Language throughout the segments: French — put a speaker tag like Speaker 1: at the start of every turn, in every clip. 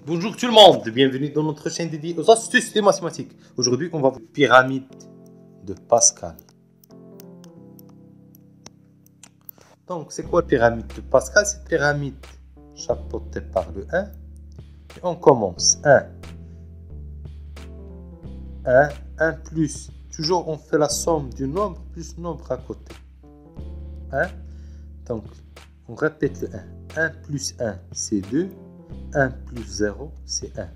Speaker 1: Bonjour tout le monde, bienvenue dans notre chaîne dédiée aux astuces des mathématiques. Aujourd'hui, on va voir la pyramide de Pascal. Donc, c'est quoi la pyramide de Pascal? C'est une pyramide chapeautée par le 1. Et on commence 1, 1 plus. Toujours, on fait la somme du nombre plus nombre à côté. 1. Donc, on répète le 1. 1 plus 1, c'est 2. 1 plus 0, c'est 1.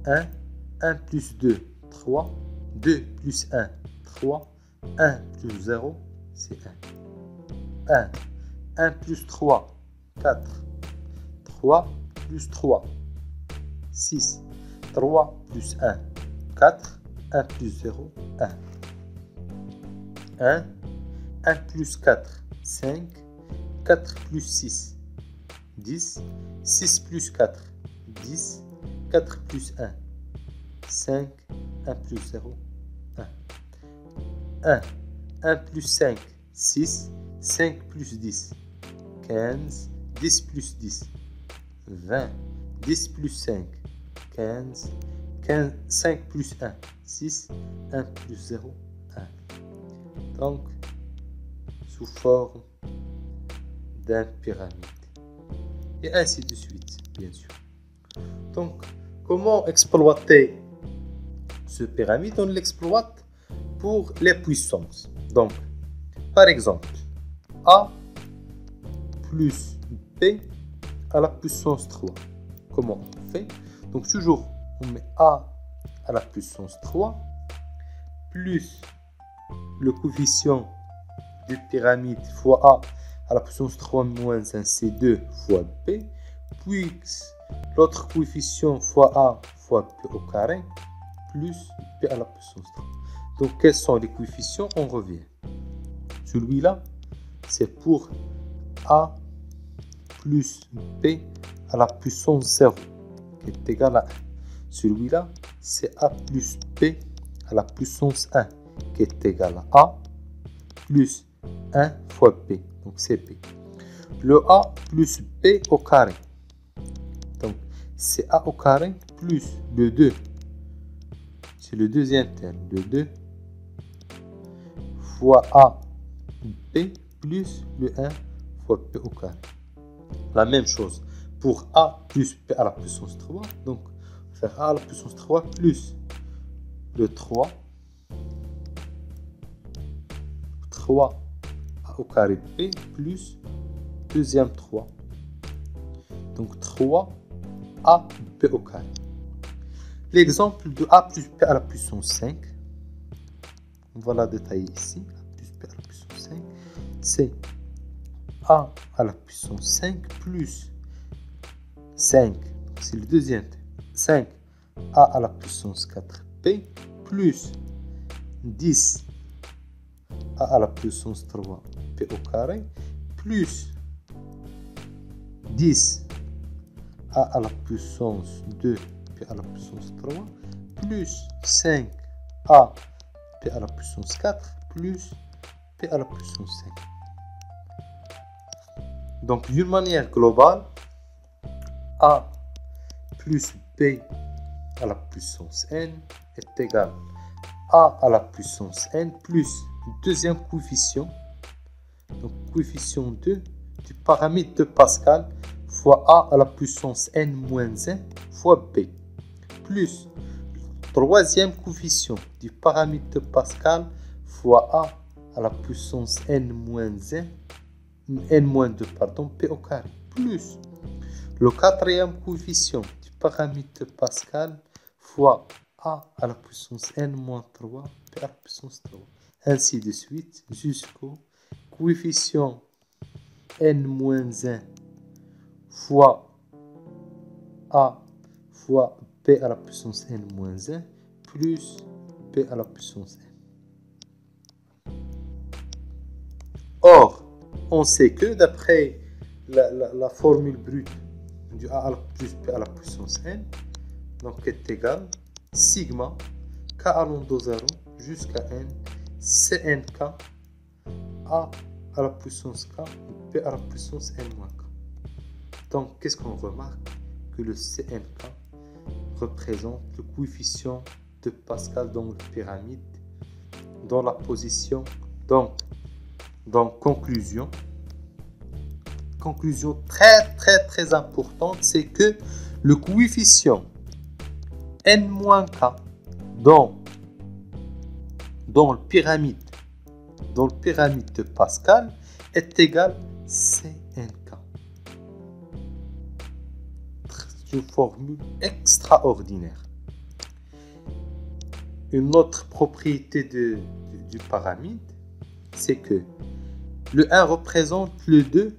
Speaker 1: 1, 1 plus 2, 3. 2 plus 1, 3. 1 plus 0, c'est 1. 1. 1 plus 3, 4. 3 plus 3, 6. 3 plus 1, 4. 1 plus 0, 1. 1. 1 plus 4, 5. 4 plus 6, 10. 6 plus 4, 10. 4 plus 1, 5. 1 plus 0, 1. 1. 1 plus 5, 6. 5 plus 10, 15. 10 plus 10, 20. 10 plus 5, 15. 5 plus 1, 6. 1 plus 0, 1. Donc, sous forme d'un pyramide. Et ainsi de suite, bien sûr. Donc, comment exploiter ce pyramide? On l'exploite pour les puissances. Donc, par exemple, A plus B à la puissance 3. Comment on fait? Donc, toujours, on met A à la puissance 3 plus le coefficient de pyramide fois A à la puissance 3 moins 1, c'est 2 fois B, puis l'autre coefficient fois A fois B au carré, plus B à la puissance 3. Donc, quels sont les coefficients? On revient. Celui-là, c'est pour A plus B à la puissance 0, qui est égal à 1. Celui-là, c'est A plus B à la puissance 1, qui est égal à A plus 1 fois B. Donc, c'est B. Le A plus B au carré. Donc, c'est A au carré plus le 2. C'est le deuxième terme. Le 2 fois A B plus le 1 fois B au carré. La même chose pour A plus B à la puissance 3. Donc, faire A à la puissance 3 plus le 3. 3 A au carré B plus deuxième 3. Donc 3 A B au carré. L'exemple de A plus B à la puissance 5. On va la détailler ici. A plus B à la puissance 5. C'est A à la puissance 5 plus 5. C'est le deuxième. 5 A à la puissance 4B plus 10 A à la puissance 3 B au carré plus 10 A à la puissance 2 B à la puissance 3 plus 5 A B à la puissance 4 plus B à la puissance 5. Donc, d'une manière globale, A plus B à la puissance n est égal à A à la puissance n plus le deuxième coefficient, donc coefficient 2 du paramètre de Pascal fois A à la puissance n moins 1 fois B, plus le troisième coefficient du paramètre de Pascal fois A à la puissance n moins 1, n moins 2, pardon, B au carré, plus le quatrième coefficient du paramètre de Pascal fois A à la puissance n moins 3, B à la puissance 3. Ainsi de suite, jusqu'au coefficient n moins 1 fois A fois B à la puissance n moins 1 plus B à la puissance n. Or, on sait que d'après la formule brute du A plus B à la puissance n, donc est égal sigma k allant de 0 jusqu'à n Cnk A à la puissance k B à la puissance n moins k. Donc, qu'est-ce qu'on remarque? que le CNK représente le coefficient de Pascal dans la pyramide, dans la position. Donc conclusion très importante, c'est que le coefficient n-k dans la pyramide de Pascal est égal à CNK. C'est une formule extraordinaire. Une autre propriété du pyramide, c'est que le 1 représente le 2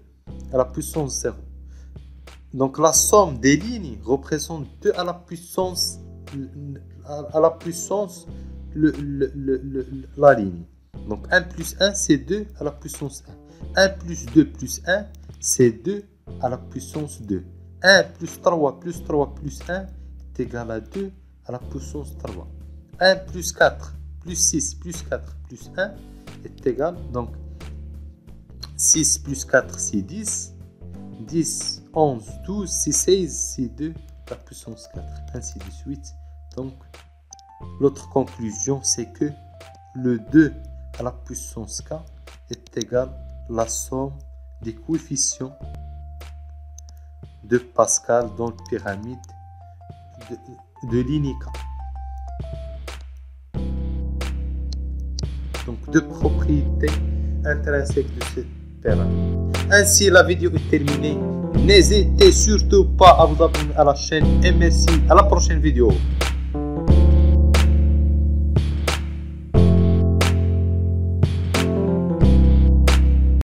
Speaker 1: à la puissance 0. Donc la somme des lignes représente 2 à la puissance la ligne. Donc 1 plus 1 c'est 2 à la puissance 1. 1 plus 2 plus 1 c'est 2 à la puissance 2. 1 plus 3 plus 3 plus 1 est égal à 2 à la puissance 3. 1 plus 4 plus 6 plus 4 plus 1 est égal, donc 6 plus 4 c'est 10, 10, 11, 12, c'est 16, c'est 2 à la puissance 4, ainsi de suite. Donc l'autre conclusion c'est que le 2 à la puissance k est égal à la somme des coefficients de Pascal dans la pyramide de ligne k. Donc deux propriétés intrinsèques de cette pyramide. Ainsi la vidéo est terminée. N'hésitez surtout pas à vous abonner à la chaîne et merci à la prochaine vidéo.